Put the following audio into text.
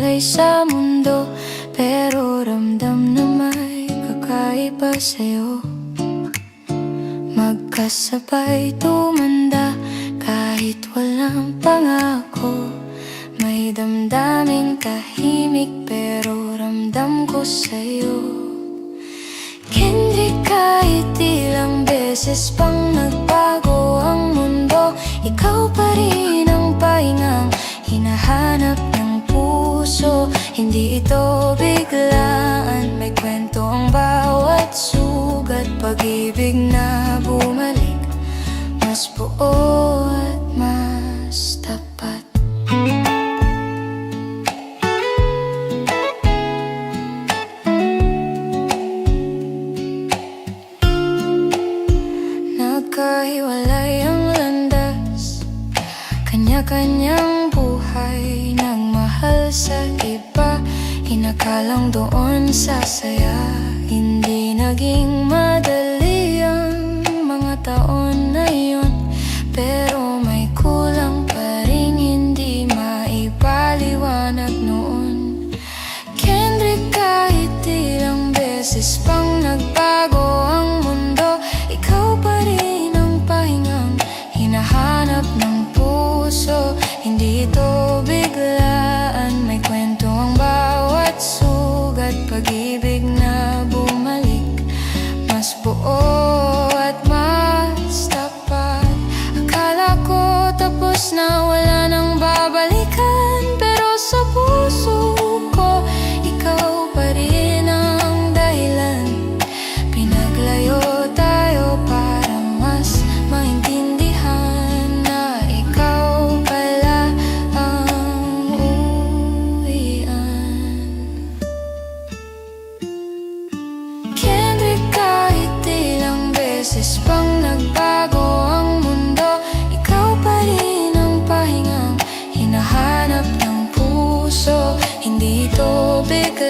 buhay sa mundo, pero ramdam na may kakaiba sa'yo. Magkasabay tumanda kahit walang pangako. May damdaming tahimik pero ramdam ko sa'yo. Kendrick, kahit ilang beses pang nagbago ang mundo, ikaw pa rin ang pahingang hinahanap ng puso. Hindi ito biglaan, may kwento ang bawat sugat. Pag-ibig na bumalik, mas buo at mas tapat. Nagkahiwalay ang landas, kanya-kanyang buhay, nagmahal sa iba, inakalang doon sa saya. Hindi naging madali ang mga taon na yun, pero may kulang pa rin hindi maipaliwanag noon. Kendrick, kahit ilang beses pang nagbago ang mundo, ikaw pa rin ang pahingang hinahanap ng puso. Hindi ito biglaan, may kwento ang bawat sugat. Pag-ibig na bumalik, mas buo at mas tapat. Akala ko tapos na, wala nang babalikan, pero sa puso ko, ikaw pa rin ang dahilan. Pinaglayo tayo para mas maintindihan na ikaw pala ang uwian. Kendrick, kahit ilang beses pang nagbago ang mundo, ikaw pa rin ang pahingang hinahanap ng puso. Hindi ito bigla